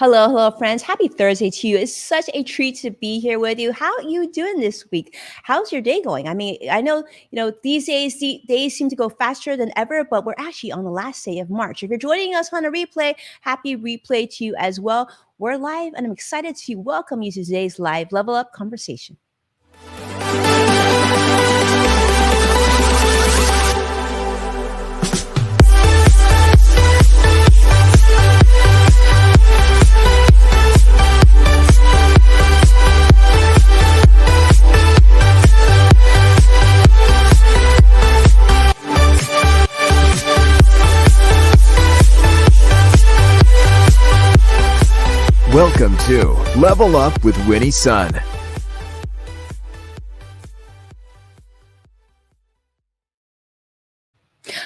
Hello, friends. Happy Thursday to you. It's such a treat to be here with you. How are you doing this week? How's your day going? I mean, I know, these days, the days seem to go faster than ever, but we're actually on the last day of March. If you're joining us on a replay, happy replay to you as well. We're live, and I'm excited to welcome you to today's live Level Up conversation. Welcome to Level Up with Winnie Sun.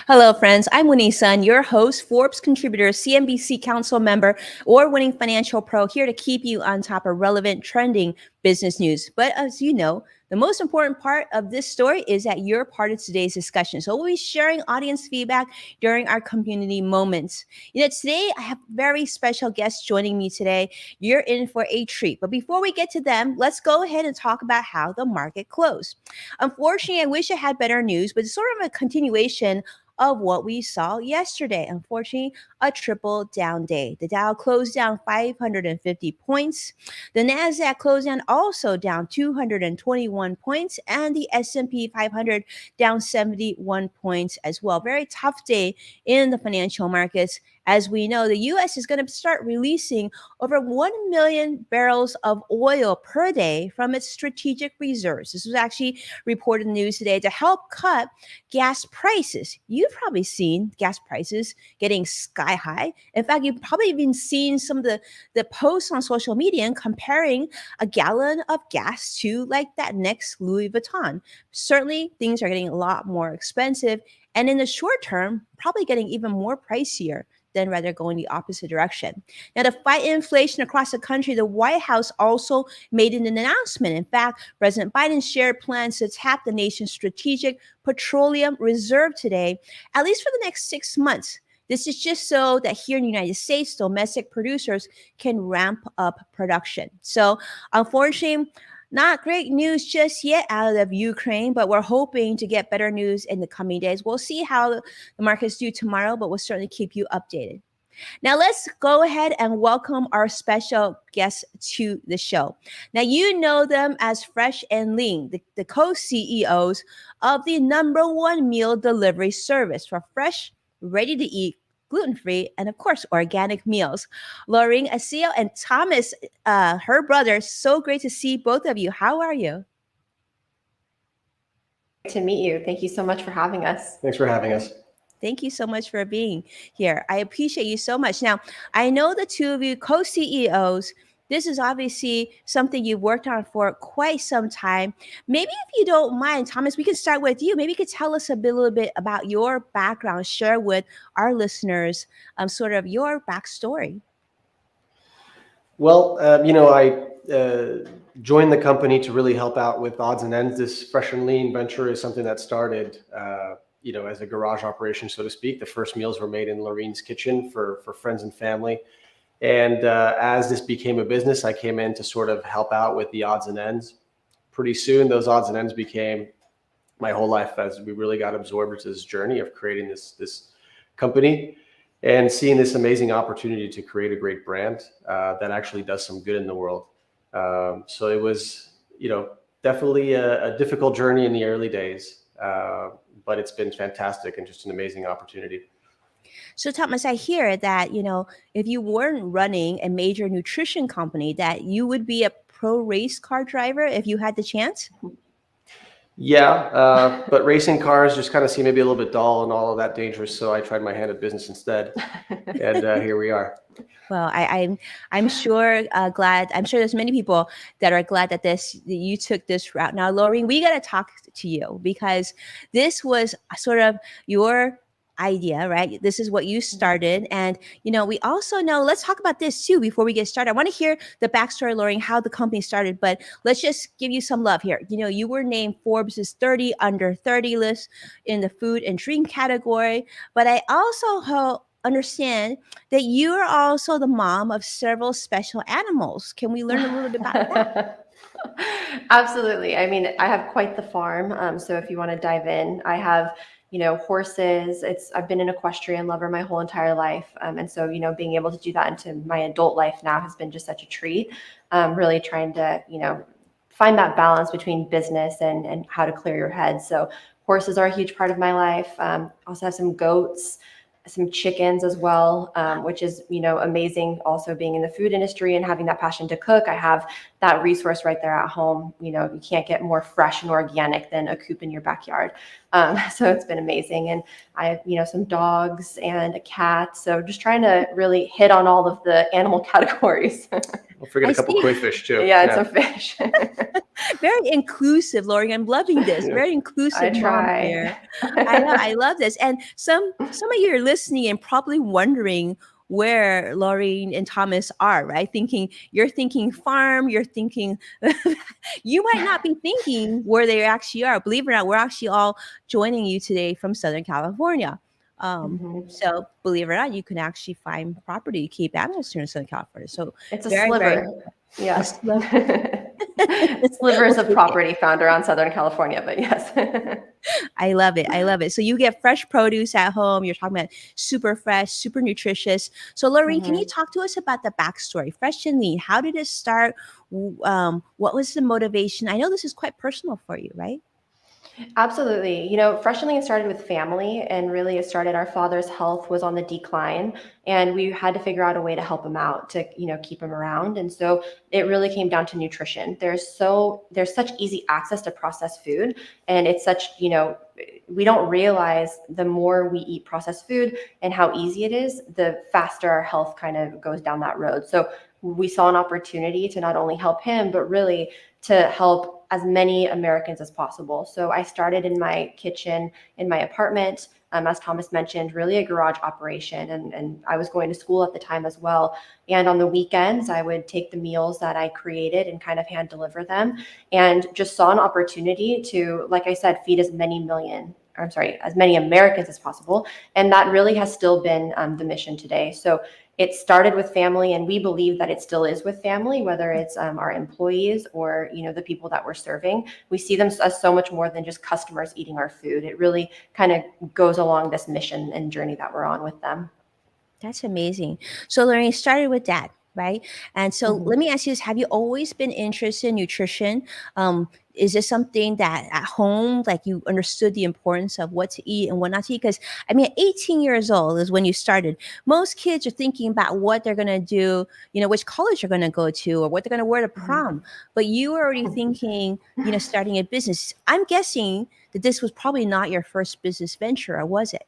Hello, friends. I'm Winnie Sun, your host, Forbes contributor, CNBC Council member, award-winning financial pro, here to keep you on top of relevant, trending business news. But as you know, the most important part of this story is that you're part of today's discussion. So we'll be sharing audience feedback during our community moments. Today I have very special guests joining me today. You're in for a treat. But before we get to them, let's go ahead and talk about how the market closed. Unfortunately, I wish I had better news, but it's sort of a continuation of what we saw yesterday. Unfortunately, a triple down day. The Dow closed down 550 points. The Nasdaq closed down also down 221 points, and the S&P 500 down 71 points as well. Very tough day in the financial markets. As we know, the U.S. is going to start releasing over 1 million barrels of oil per day from its strategic reserves. This was actually reported in the news today to help cut gas prices. You've probably seen gas prices getting sky high. In fact, you've probably even seen some of the posts on social media and comparing a gallon of gas to like that next Louis Vuitton. Certainly, things are getting a lot more expensive. And in the short term, probably getting even more pricier than rather going the opposite direction. Now, to fight inflation across the country, the White House also made an announcement. In fact, President Biden shared plans to tap the nation's strategic petroleum reserve today, at least for the next 6 months. This is just so that here in the United States, domestic producers can ramp up production. So, unfortunately, not great news just yet out of Ukraine, but we're hoping to get better news in the coming days. We'll see how the markets do tomorrow, but we'll certainly keep you updated. Now, let's go ahead and welcome our special guests to the show. Now, you know them as Fresh and Lean, the co-CEOs of the #1 meal delivery service for fresh, ready-to-eat, gluten-free, and of course, organic meals. Laureen Asseo and Thomas, her brother. So great to see both of you. How are you? To meet you. Thank you so much for having us. Thanks for having us. Thank you so much for being here. I appreciate you so much. Now, I know the two of you co-CEOs. This is obviously something you've worked on for quite some time. Maybe if you don't mind, Thomas, we can start with you. Maybe you could tell us a little bit about your background, share with our listeners sort of your backstory. Well, I joined the company to really help out with odds and ends. This Fresh and Lean venture is something that started, as a garage operation, so to speak. The first meals were made in Laureen's kitchen for friends and family. And as this became a business, I came in to sort of help out with the odds and ends. Pretty soon, those odds and ends became my whole life as we really got absorbed into this journey of creating this company and seeing this amazing opportunity to create a great brand that actually does some good in the world. So it was, definitely a difficult journey in the early days, but it's been fantastic and just an amazing opportunity. So, Thomas, I hear that, if you weren't running a major nutrition company, that you would be a pro race car driver if you had the chance? Yeah, but racing cars just kind of seem maybe a little bit dull and all of that dangerous. So I tried my hand at business instead. And here we are. Well, I'm sure glad. I'm sure there's many people that are glad that you took this route. Now, Laureen, we got to talk to you because this was sort of your idea, right? This is what you started. And, we also know, let's talk about this too before we get started. I want to hear the backstory, Laureen, how the company started, but let's just give you some love here. You were named Forbes' 30 under 30 list in the food and drink category, but I also understand that you are also the mom of several special animals. Can we learn a little bit about that? Absolutely. I mean, I have quite the farm. So if you want to dive in, I have, horses. I've been an equestrian lover my whole entire life. And so, being able to do that into my adult life now has been just such a treat. Really trying to, find that balance between business and how to clear your head. So horses are a huge part of my life. Also have some goats, some chickens as well, which is, amazing. Also being in the food industry and having that passion to cook, I have that resource right there at home. You can't get more fresh and organic than a coop in your backyard. So it's been amazing. And I have, some dogs and a cat. So just trying to really hit on all of the animal categories. Don't forget I a couple see. koi fish too. Yeah, and some fish. Very inclusive, Lori. I'm loving this. Yeah. Very I inclusive mom try. here. I love this. And some of you are listening and probably wondering where Laureen and Thomas are, right? You're thinking farm, you're thinking you might not be thinking where they actually are. Believe it or not, we're actually all joining you today from Southern California. Mhm. So believe it or not, you can actually find property, keep animals here in Southern California. So It's a very, very sliver. Yeah. sliver. Slivers We'll of take it. property found around Southern California, but yes. I love it. I love it. So you get fresh produce at home. You're talking about super fresh, super nutritious. So Lorraine, can you Mhm. talk to us about the backstory? Fresh and Lean. How did it start? What was the motivation? I know this is quite personal for you, right? Absolutely. Fresh and Lean started with family, and really it started, our father's health was on the decline, and we had to figure out a way to help him out to, keep him around. And so it really came down to nutrition. There's such easy access to processed food, and it's such, we don't realize the more we eat processed food and how easy it is, the faster our health kind of goes down that road. So we saw an opportunity to not only help him, but really to help as many Americans as possible. So I started in my kitchen in my apartment, as Thomas mentioned, really a garage operation. And I was going to school at the time as well. And on the weekends, I would take the meals that I created and kind of hand deliver them, and just saw an opportunity to, like I said, feed as many Americans as possible. And that really has still been the mission today. So it started with family, and we believe that it still is with family, whether it's our employees or, the people that we're serving. We see them as so much more than just customers eating our food. It really kind of goes along this mission and journey that we're on with them. That's amazing. So Lorraine started with that, right? And so let Mhm. me ask you this: have you always been interested in nutrition? Is this something that at home, like you understood the importance of what to eat and what not to eat? Because I mean, at 18 years old is when you started. Most kids are thinking about what they're going to do, which college they're going to go to or what they're going to wear to prom. But you were already thinking, starting a business. I'm guessing that this was probably not your first business venture, or was it?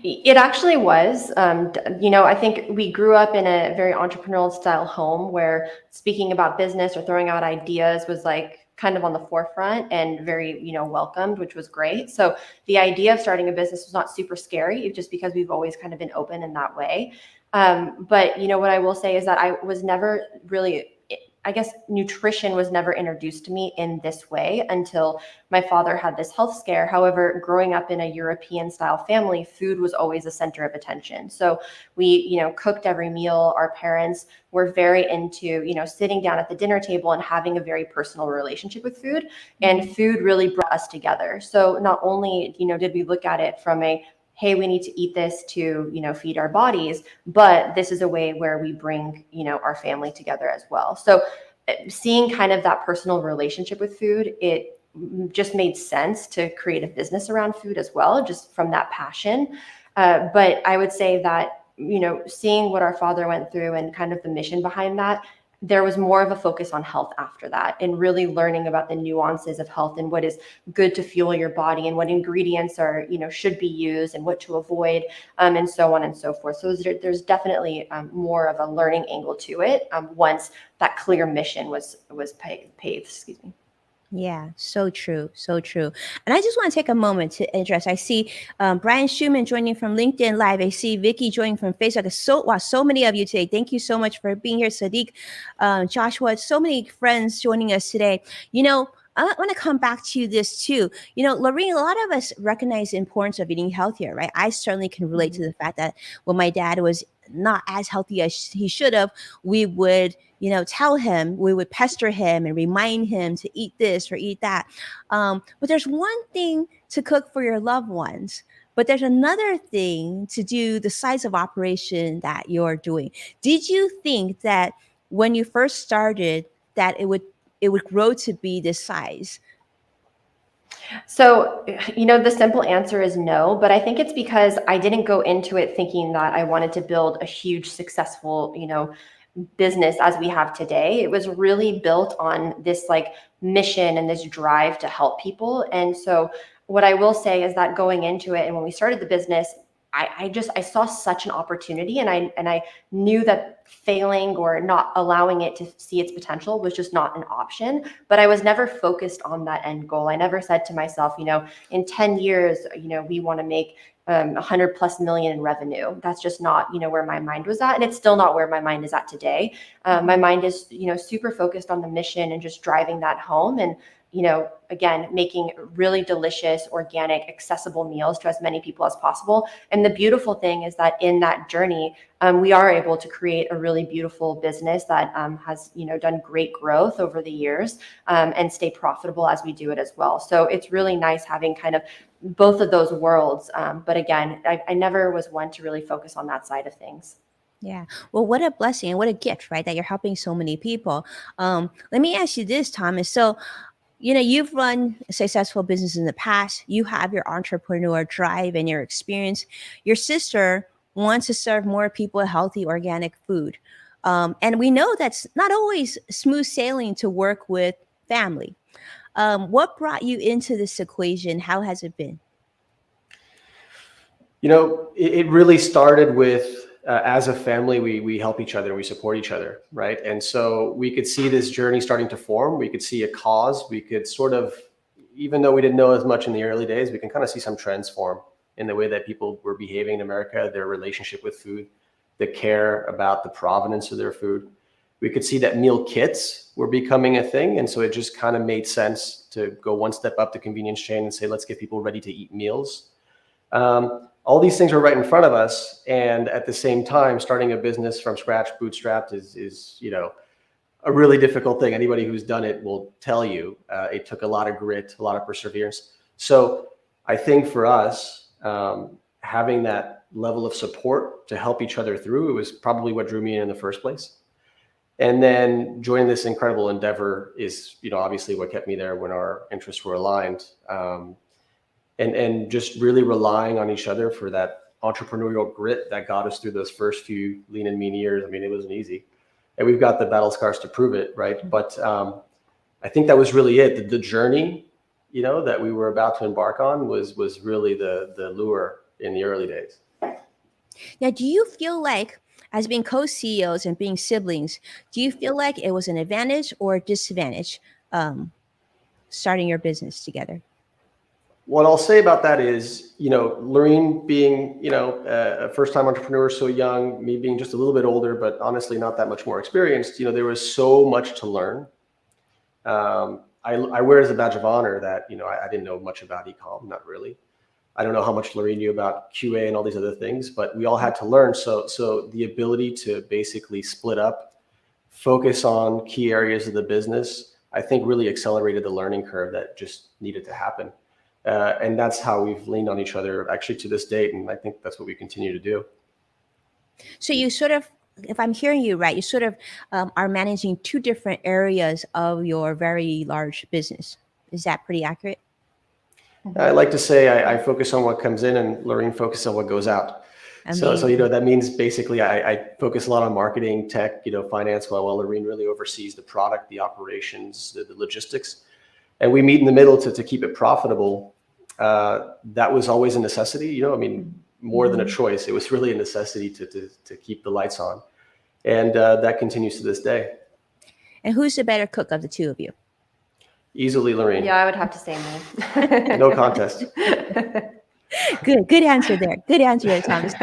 It actually was. I think we grew up in a very entrepreneurial style home where speaking about business or throwing out ideas was like kind of on the forefront and very, welcomed, which was great. So the idea of starting a business was not super scary, just because we've always kind of been open in that way. But what I will say is that I was never really, I guess nutrition was never introduced to me in this way until my father had this health scare. However, growing up in a European style family, food was always a center of attention. So we, cooked every meal. Our parents were very into, sitting down at the dinner table and having a very personal relationship with food. And food really brought us together. So not only, did we look at it from a, hey, we need to eat this to, feed our bodies, but this is a way where we bring, our family together as well. So seeing kind of that personal relationship with food, it just made sense to create a business around food as well, just from that passion. But I would say that, seeing what our father went through and kind of the mission behind that, there was more of a focus on health after that, and really learning about the nuances of health and what is good to fuel your body and what ingredients are, should be used and what to avoid, and so on and so forth. So there's definitely more of a learning angle to it once that clear mission was paved. Excuse me. Yeah, so true, so true. And I just want to take a moment to address. I see Brian Schumann joining from LinkedIn Live. I see Vicky joining from Facebook. So many of you today. Thank you so much for being here, Sadiq, Joshua. So many friends joining us today. I want to come back to this too. You know, Lorraine, a lot of us recognize the importance of eating healthier, right? I certainly can relate to the fact that when my dad was not as healthy as he should have, we would, tell him, we would pester him and remind him to eat this or eat that. But there's one thing to cook for your loved ones, but there's another thing to do the size of operation that you're doing. Did you think that when you first started that it would grow to be this size? So, the simple answer is no, but I think it's because I didn't go into it thinking that I wanted to build a huge, successful, business as we have today. It was really built on this like mission and this drive to help people. And so, what I will say is that going into it and when we started the business, I saw such an opportunity, and I knew that failing or not allowing it to see its potential was just not an option. But I was never focused on that end goal. I never said to myself, in 10 years, we want to make 100 plus million in revenue. That's just not, where my mind was at. And it's still not where my mind is at today. My mind is, super focused on the mission and just driving that home. And again, making really delicious, organic, accessible meals to as many people as possible. And the beautiful thing is that in that journey, we are able to create a really beautiful business that has, done great growth over the years and stay profitable as we do it as well. So it's really nice having kind of both of those worlds. But again, I never was one to really focus on that side of things. Yeah. Well, what a blessing and what a gift, right? That you're helping so many people. Let me ask you this, Thomas. So, you've run a successful business in the past. You have your entrepreneur drive and your experience. Your sister wants to serve more people healthy, organic food. And we know that's not always smooth sailing to work with family. What brought you into this equation? How has it been? It really started with as a family, we help each other, we support each other, right? And so we could see this journey starting to form. We could see a cause. We could sort of, even though we didn't know as much in the early days, we can kind of see some trends form in the way that people were behaving in America, their relationship with food, the care about the provenance of their food. We could see that meal kits were becoming a thing. And so it just kind of made sense to go one step up the convenience chain and say, let's get people ready to eat meals. All these things are right in front of us. And at the same time, starting a business from scratch, bootstrapped is a really difficult thing. Anybody who's done it will tell you it took a lot of grit, a lot of perseverance. So I think for us, having that level of support to help each other through, it was probably what drew me in the first place. And then joining this incredible endeavor is, obviously what kept me there when our interests were aligned. And just really relying on each other for that entrepreneurial grit that got us through those first few lean and mean years. I mean, it wasn't easy. And we've got the battle scars to prove it, right? But I think that was really it. The journey, that we were about to embark on was really the lure in the early days. Now, do you feel like, as being co-CEOs and being siblings, do you feel like it was an advantage or a disadvantage starting your business together? What I'll say about that is, Laureen being, a first-time entrepreneur, so young, me being just a little bit older, but honestly not that much more experienced, there was so much to learn. I wear as a badge of honor that, I didn't know much about e-com, not really. I don't know how much Laureen knew about QA and all these other things, but we all had to learn. So the ability to basically split up, focus on key areas of the business, I think really accelerated the learning curve that just needed to happen. And that's how we've leaned on each other actually to this date. And I think that's what we continue to do. So you sort of, if I'm hearing you right, you sort of are managing two different areas of your very large business. Is that pretty accurate? I like to say I focus on what comes in and Laureen focuses on what goes out. So that means basically I focus a lot on marketing, tech, finance, while Laureen really oversees the product, the operations, the logistics. And we meet in the middle to keep it profitable. That was always a necessity, more than a choice. It was really a necessity to keep the lights on. And that continues to this day. And who's the better cook of the two of you? Easily Laureen. Yeah, I would have to say me. No contest. Good answer there. Good answer there, Thomas.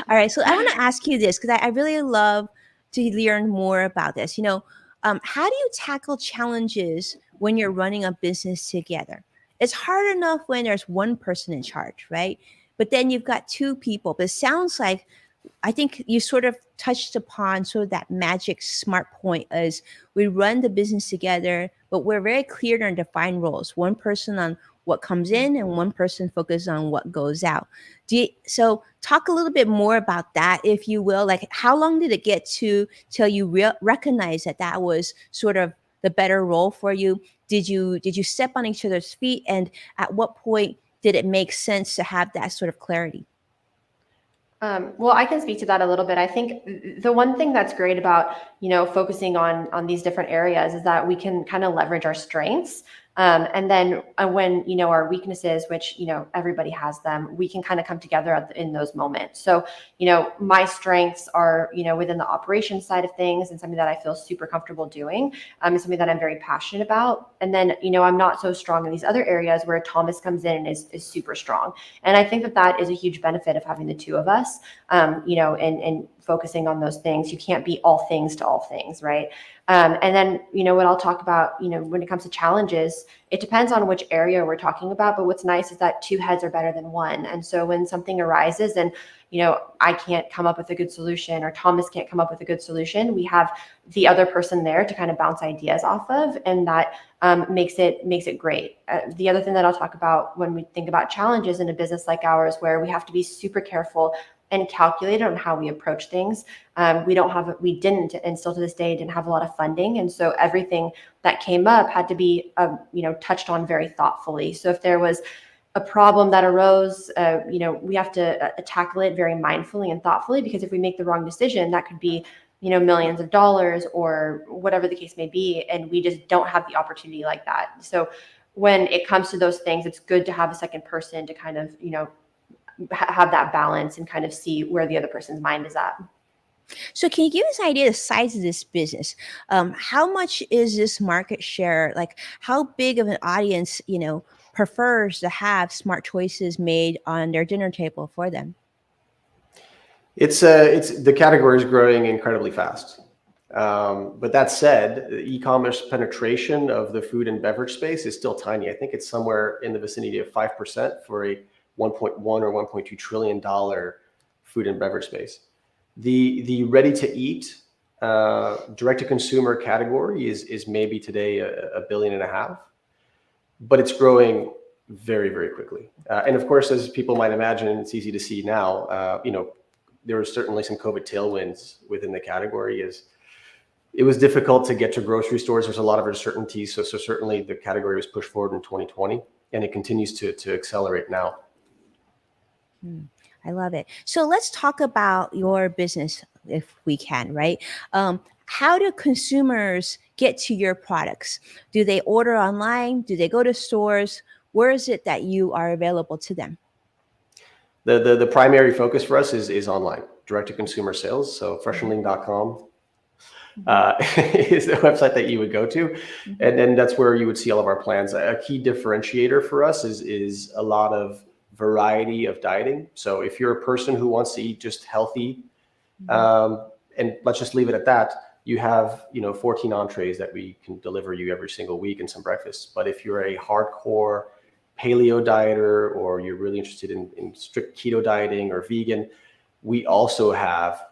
All right. So I want to ask you this because I really love to learn more about this. How do you tackle challenges when you're running a business together? It's hard enough when there's one person in charge, right? But then you've got two people. But it sounds like I think you sort of touched upon sort of that magic smart point as we run the business together, but we're very clear on defined roles. One person on what comes in and one person focuses on what goes out. So talk a little bit more about that, if you will. Like, how long did it get to till you recognize that that was sort of the better role for you? Did you step on each other's feet, and at what point did it make sense to have that sort of clarity? Well, I can speak to that a little bit. I think the one thing that's great about, focusing on these different areas is that we can kind of leverage our strengths. And then when, our weaknesses, which, everybody has them, we can kind of come together in those moments. So, my strengths are, within the operations side of things, and something that I feel super comfortable doing, is something that I'm very passionate about. And then, I'm not so strong in these other areas where Thomas comes in and is super strong. And I think that is a huge benefit of having the two of us, and focusing on those things. You can't be all things to all things, right? And then, what I'll talk about, when it comes to challenges, it depends on which area we're talking about. But what's nice is that two heads are better than one. And so when something arises and, I can't come up with a good solution, or Thomas can't come up with a good solution, we have the other person there to kind of bounce ideas off of. And that makes it great. The other thing that I'll talk about when we think about challenges in a business like ours, where we have to be super careful and calculated on how we approach things. We didn't, and still to this day, didn't have a lot of funding. And so everything that came up had to be, touched on very thoughtfully. So if there was a problem that arose, we have to tackle it very mindfully and thoughtfully, because if we make the wrong decision, that could be, millions of dollars or whatever the case may be. And we just don't have the opportunity like that. So when it comes to those things, it's good to have a second person to kind of, have that balance and kind of see where the other person's mind is at. So can you give us an idea of the size of this business? How much is this market share? Like, how big of an audience, prefers to have smart choices made on their dinner table for them? It's the category is growing incredibly fast. But that said, the e-commerce penetration of the food and beverage space is still tiny. I think it's somewhere in the vicinity of 5% for a $1.1 or $1.2 trillion food and beverage space. The ready to eat direct to consumer category is maybe today $1.5 billion, but it's growing very, very quickly. And of course, as people might imagine, it's easy to see now, there are certainly some COVID tailwinds within the category. It was difficult to get to grocery stores. There's a lot of uncertainty. So certainly the category was pushed forward in 2020, and it continues to accelerate now. I love it. So let's talk about your business, if we can, right? How do consumers get to your products? Do they order online? Do they go to stores? Where is it that you are available to them? The primary focus for us is online, direct to consumer sales. So freshandlean.com is the website that you would go to. And then that's where you would see all of our plans. A key differentiator for us is a lot of variety of dieting. So if you're a person who wants to eat just healthy, and let's just leave it at that, you have 14 entrees that we can deliver you every single week and some breakfasts. But if you're a hardcore paleo dieter, or you're really interested in strict keto dieting or vegan, we also have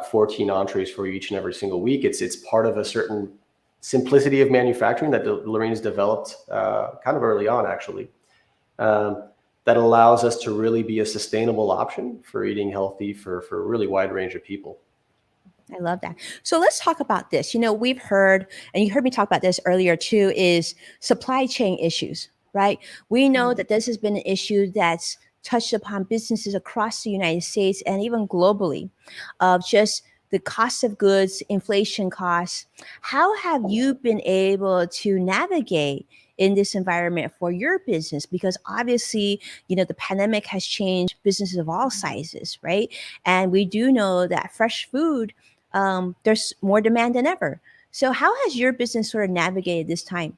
14 entrees for you each and every single week. It's part of a certain simplicity of manufacturing that Laureen has developed kind of early on, actually. That allows us to really be a sustainable option for eating healthy for a really wide range of people. I love that. So let's talk about this. We've heard, and you heard me talk about this earlier too, is supply chain issues, right? We know that this has been an issue that's touched upon businesses across the United States and even globally, of just the cost of goods, inflation costs. How have you been able to navigate in this environment for your business? Because obviously, the pandemic has changed businesses of all sizes, right? And we do know that fresh food, there's more demand than ever. So how has your business sort of navigated this time?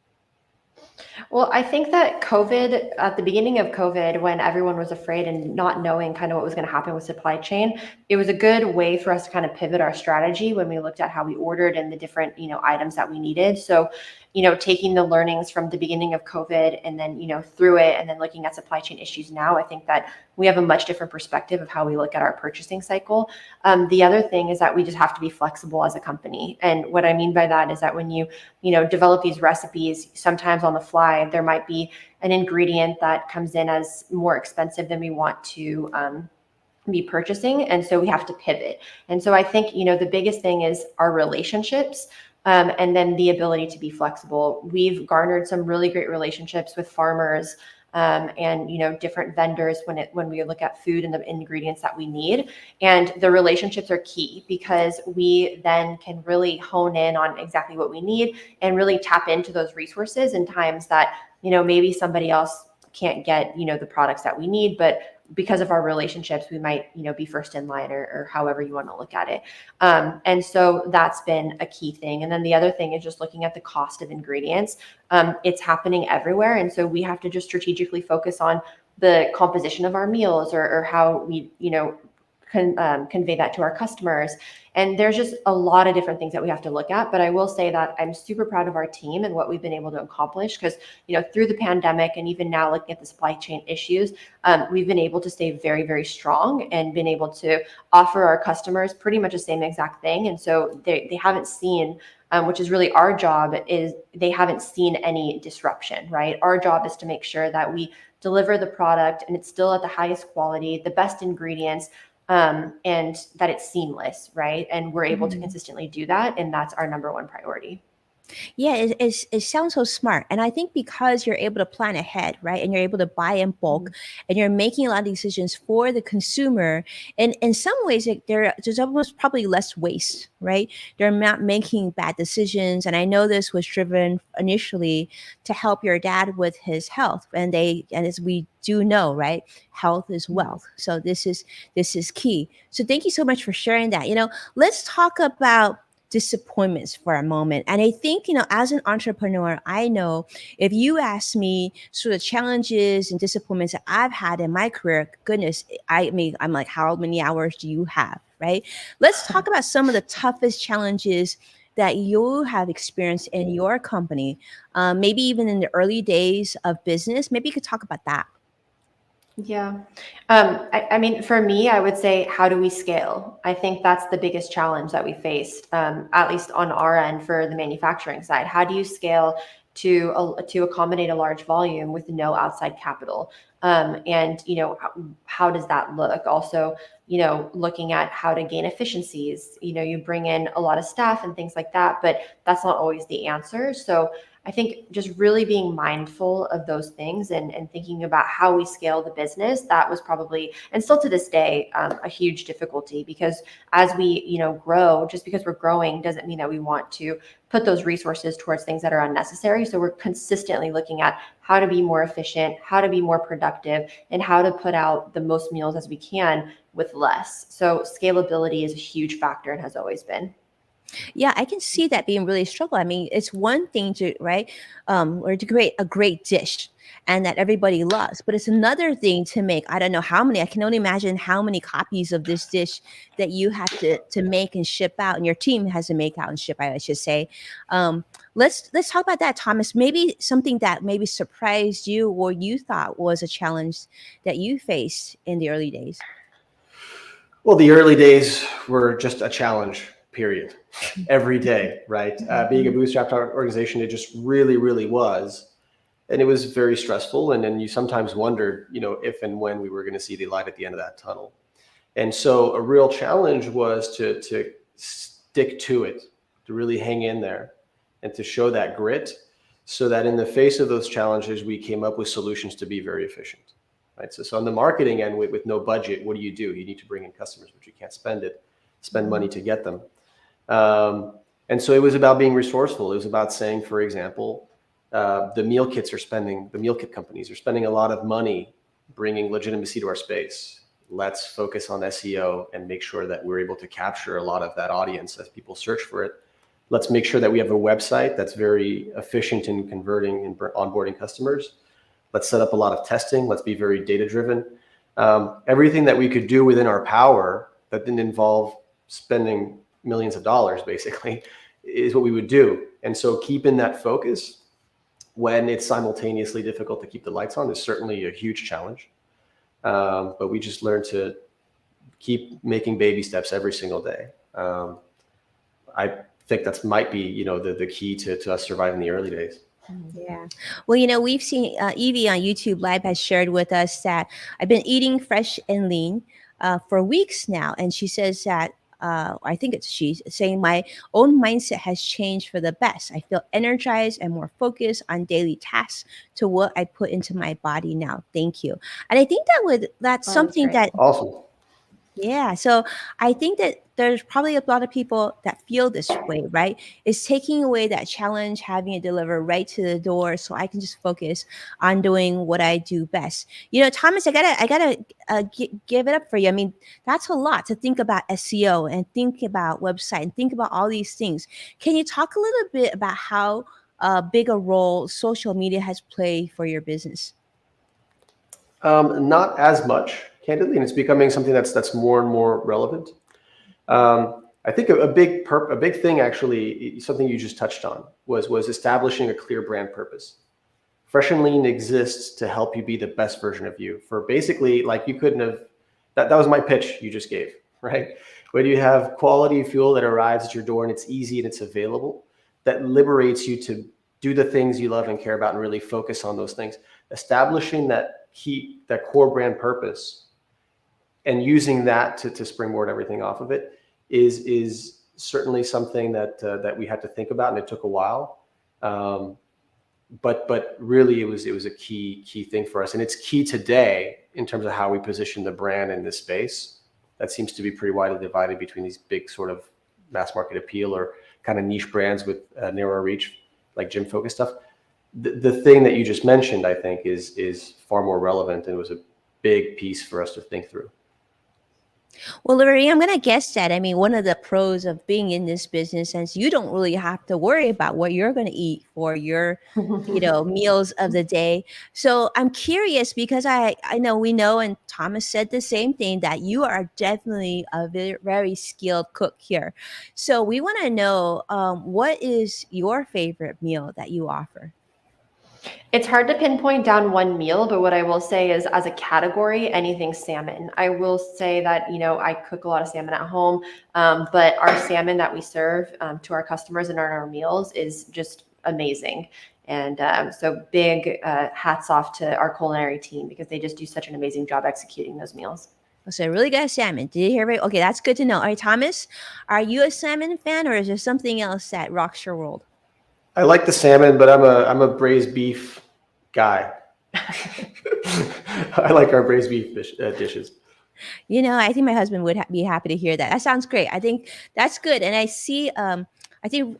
Well, I think that COVID, at the beginning of COVID, when everyone was afraid and not knowing kind of what was going to happen with supply chain, it was a good way for us to kind of pivot our strategy when we looked at how we ordered and the different, items that we needed. So taking the learnings from the beginning of COVID and then, through it, and then looking at supply chain issues now, I think that we have a much different perspective of how we look at our purchasing cycle. The other thing is that we just have to be flexible as a company. And what I mean by that is that when you develop these recipes, sometimes on the fly, there might be an ingredient that comes in as more expensive than we want to be purchasing. And so we have to pivot. And so I think, the biggest thing is our relationships. And then the ability to be flexible. We've garnered some really great relationships with farmers and different vendors when we look at food and the ingredients that we need. And the relationships are key because we then can really hone in on exactly what we need and really tap into those resources in times that maybe somebody else can't get the products that we need, but because of our relationships, we might, be first in line or however you want to look at it. And so that's been a key thing. And then the other thing is just looking at the cost of ingredients. It's happening everywhere. And so we have to just strategically focus on the composition of our meals or how we, convey that to our customers. And there's just a lot of different things that we have to look at. But I will say that I'm super proud of our team and what we've been able to accomplish because, through the pandemic and even now looking at the supply chain issues, we've been able to stay very, very strong and been able to offer our customers pretty much the same exact thing. And so they haven't seen, which is really our job, is they haven't seen any disruption, right? Our job is to make sure that we deliver the product and it's still at the highest quality, the best ingredients, and that it's seamless, right? And we're able to consistently do that. And that's our number one priority. Yeah, it sounds so smart. And I think because you're able to plan ahead, right? And you're able to buy in bulk and you're making a lot of decisions for the consumer. And in some ways, there's almost probably less waste, right? They're not making bad decisions. And I know this was driven initially to help your dad with his health. And as we do know, right? Health is wealth. So this is key. So thank you so much for sharing that. Let's talk about disappointments for a moment. And I think, as an entrepreneur, I know if you ask me sort of challenges and disappointments that I've had in my career, goodness, I'm like, how many hours do you have? Right? Let's talk about some of the toughest challenges that you have experienced in your company, maybe even in the early days of business. Maybe you could talk about that. Yeah. I mean, for me, I would say, how do we scale? I think that's the biggest challenge that we faced, at least on our end for the manufacturing side. How do you scale to accommodate a large volume with no outside capital? And, how does that look? Also, looking at how to gain efficiencies, you bring in a lot of staff and things like that, but that's not always the answer. So I think just really being mindful of those things and thinking about how we scale the business, that was probably, and still to this day, a huge difficulty because as we, grow, just because we're growing doesn't mean that we want to put those resources towards things that are unnecessary. So we're consistently looking at how to be more efficient, how to be more productive, and how to put out the most meals as we can with less. So scalability is a huge factor and has always been. Yeah, I can see that being really a struggle. I mean, it's one thing to, right, or to create a great dish and that everybody loves, but it's another thing to make, I don't know how many, I can only imagine how many copies of this dish that you have to make and ship out, and your team has to make out and ship out, I should say. Let's talk about that, Thomas. Maybe something that maybe surprised you or you thought was a challenge that you faced in the early days. Well, the early days were just a challenge, period. Every day, right? Being a bootstrapped organization, it just really, really was. And it was very stressful. And then you sometimes wondered, if and when we were going to see the light at the end of that tunnel. And so a real challenge was to stick to it, to really hang in there and to show that grit so that in the face of those challenges, we came up with solutions to be very efficient. Right. So on the marketing end, with no budget, what do? You need to bring in customers, but you can't spend money to get them. And so it was about being resourceful. It was about saying, for example, the meal kit companies are spending a lot of money bringing legitimacy to our space. Let's focus on SEO and make sure that we're able to capture a lot of that audience as people search for it. Let's make sure that we have a website that's very efficient in converting and onboarding customers. Let's set up a lot of testing. Let's be very data-driven. Everything that we could do within our power that didn't involve spending millions of dollars, basically, is what we would do. And so keeping that focus when it's simultaneously difficult to keep the lights on is certainly a huge challenge. But we just learned to keep making baby steps every single day. I think that might be, the key to us surviving the early days. Yeah. Well, we've seen Evie on YouTube Live has shared with us that I've been eating fresh and lean for weeks now. And she says that, I think it's she's saying my own mindset has changed for the best. I feel energized and more focused on daily tasks to what I put into my body now. Thank you. And I think that's Oh, something that's that, great. Awesome. yeah. So I think that there's probably a lot of people that feel this way, right? It's taking away that challenge, having it delivered right to the door, so I can just focus on doing what I do best. Thomas, I gotta give it up for you. I mean, that's a lot to think about SEO and think about website and think about all these things. Can you talk a little bit about how big a role social media has played for your business? Not as much, candidly, and it's becoming something that's more and more relevant. I think a big thing, actually, something you just touched on, was establishing a clear brand purpose. Fresh and Lean exists to help you be the best version of you. For basically, like, you couldn't have. That was my pitch you just gave, right? When you have quality fuel that arrives at your door and it's easy and it's available, that liberates you to do the things you love and care about and really focus on those things. Establishing that core brand purpose and using that to springboard everything off of it is certainly something that we had to think about, and it took a while. But really, it was a key thing for us, and it's key today in terms of how we position the brand in this space. That seems to be pretty widely divided between these big sort of mass market appeal or kind of niche brands with narrow reach, like gym focused stuff. The thing that you just mentioned, I think, is far more relevant, and was a big piece for us to think through. Well, Lorraine, I'm going to guess that. I mean, one of the pros of being in this business is you don't really have to worry about what you're going to eat for your, meals of the day. So I'm curious because I know we know, and Thomas said the same thing, that you are definitely a very, very skilled cook here. So we want to know, what is your favorite meal that you offer? It's hard to pinpoint down one meal, but what I will say is, as a category, anything salmon. I will say that, I cook a lot of salmon at home, but our salmon that we serve to our customers and on our meals is just amazing. And so big hats off to our culinary team, because they just do such an amazing job executing those meals. So really good salmon. Did you hear me? Okay, that's good to know. All right, Thomas, are you a salmon fan, or is there something else that rocks your world? I like the salmon, but I'm a braised beef guy. I like our braised beef dishes. I think my husband would be happy to hear that. That sounds great. I think that's good. And I see, I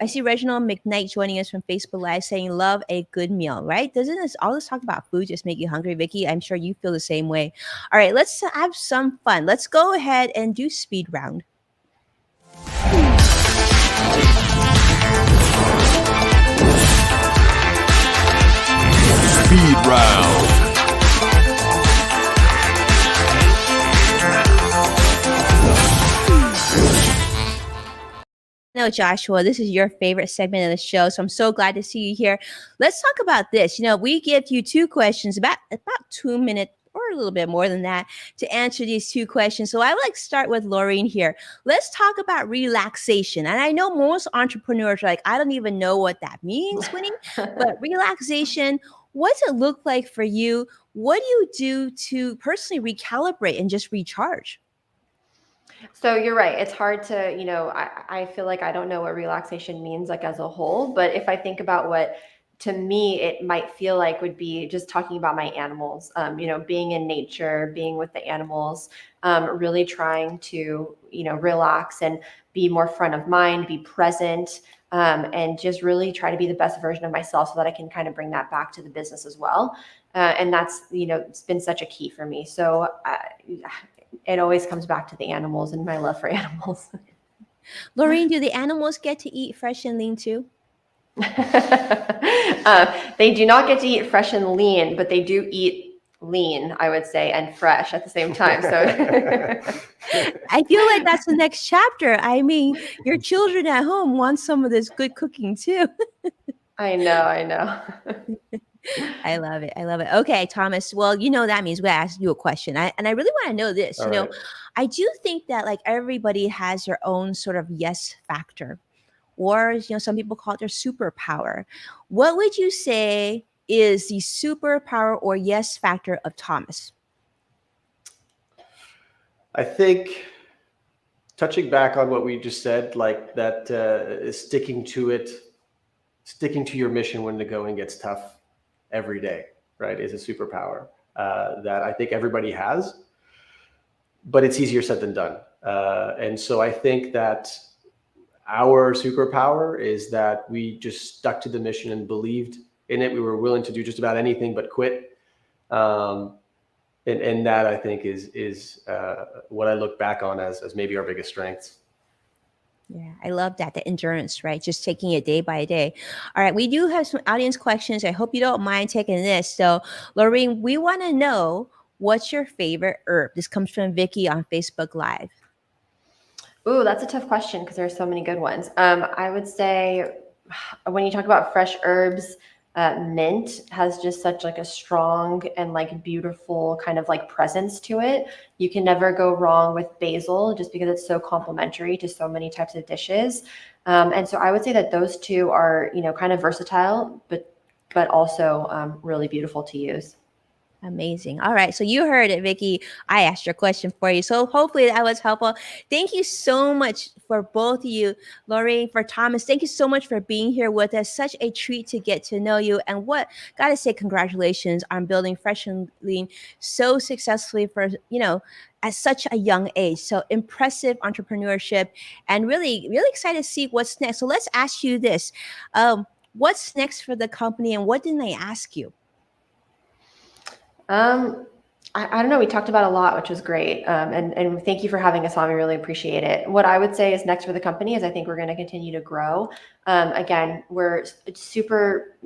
see Reginald McKnight joining us from Facebook Live saying, "Love a good meal." Right? Doesn't this all this talk about food just make you hungry, Vicky? I'm sure you feel the same way. All right, let's have some fun. Let's go ahead and do speed round. Speed round. No, Joshua, this is your favorite segment of the show, so I'm so glad to see you here. Let's talk about this. We give you two questions, about 2 minutes or a little bit more than that, to answer these two questions. So I would like to start with Laureen here. Let's talk about relaxation. And I know most entrepreneurs are like, I don't even know what that means, Winnie, but relaxation, what's it look like for you? What do you do to personally recalibrate and just recharge? So you're right. It's hard to, I feel like I don't know what relaxation means, like, as a whole. But if I think about what, to me, it might feel like, would be just talking about my animals, being in nature, being with the animals, really trying to, relax and be more front of mind, be present, and just really try to be the best version of myself, so that I can kind of bring that back to the business as well. And that's, it's been such a key for me. So it always comes back to the animals and my love for animals. Laureen, do the animals get to eat fresh and lean too? They do not get to eat fresh and lean, but they do eat lean, I would say, and fresh at the same time. So I feel like that's the next chapter. I mean, your children at home want some of this good cooking too. I know. I love it. I love it. Okay, Thomas. Well, that means we asked you a question. And I really want to know this. All right. I do think that like everybody has their own sort of yes factor, or some people call it their superpower. What would you say is the superpower or yes factor of Thomas? I think touching back on what we just said, like that sticking to your mission when the going gets tough every day, right, is a superpower that I think everybody has, but it's easier said than done. And so I think that our superpower is that we just stuck to the mission and believed in it. We were willing to do just about anything but quit. And that I think is what I look back on as maybe our biggest strengths. Yeah, I love that. The endurance, right? Just taking it day by day. All right. We do have some audience questions. I hope you don't mind taking this. So, Laureen, we want to know, what's your favorite herb? This comes from Vicky on Facebook Live. Ooh, that's a tough question because there's so many good ones. I would say when you talk about fresh herbs, mint has just such like a strong and like beautiful kind of like presence to it. You can never go wrong with basil just because it's so complementary to so many types of dishes. And so I would say that those two are, kind of versatile, but also really beautiful to use. Amazing. All right. So you heard it, Vicky. I asked your question for you. So hopefully that was helpful. Thank you so much for both of you, Laureen, for Thomas. Thank you so much for being here with us. Such a treat to get to know you. And gotta say, congratulations on building Fresh and Lean so successfully for, at such a young age. So impressive entrepreneurship, and really, really excited to see what's next. So let's ask you this. What's next for the company, and what didn't they ask you? I don't know. We talked about a lot, which was great. And thank you for having us on. We really appreciate it. What I would say is next for the company is I think we're going to continue to grow. Again, we're super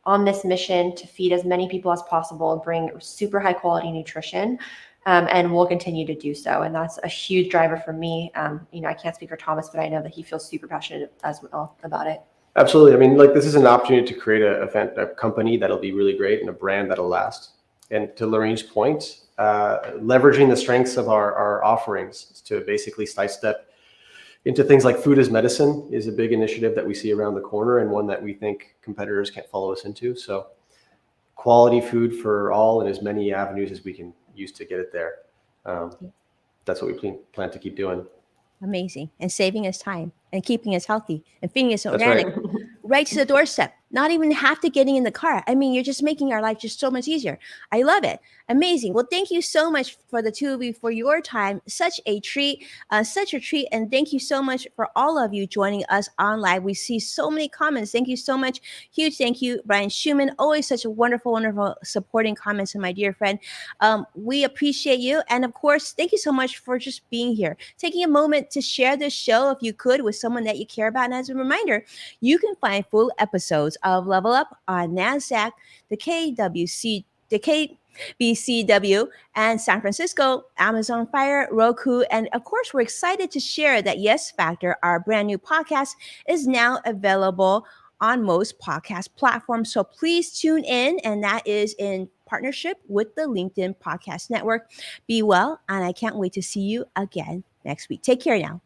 on this mission to feed as many people as possible and bring super high quality nutrition. And we'll continue to do so. And that's a huge driver for me. I can't speak for Thomas, but I know that he feels super passionate as well about it. Absolutely. I mean, like, this is an opportunity to create a company that'll be really great and a brand that'll last. And to Laureen's point, leveraging the strengths of our offerings to basically sidestep into things like food as medicine is a big initiative that we see around the corner, and one that we think competitors can't follow us into. So quality food for all and as many avenues as we can use to get it there. That's what we plan to keep doing. Amazing. And saving us time and keeping us healthy and feeding us That's organic right. right to the doorstep. Not even have to getting in the car. I mean, you're just making our life just so much easier. I love it. Amazing. Well, thank you so much for the two of you for your time. Such a treat. And thank you so much for all of you joining us on live. We see so many comments. Thank you so much. Huge thank you, Brian Schumann. Always such a wonderful, wonderful supporting comments, and my dear friend. We appreciate you. And of course, thank you so much for just being here. Taking a moment to share this show, if you could, with someone that you care about. And as a reminder, you can find full episodes of Level Up on NASDAQ, the KBCW, and San Francisco, Amazon Fire, Roku. And of course, we're excited to share that Yes Factor, our brand new podcast, is now available on most podcast platforms. So please tune in, and that is in partnership with the LinkedIn Podcast Network. Be well, and I can't wait to see you again next week. Take care now.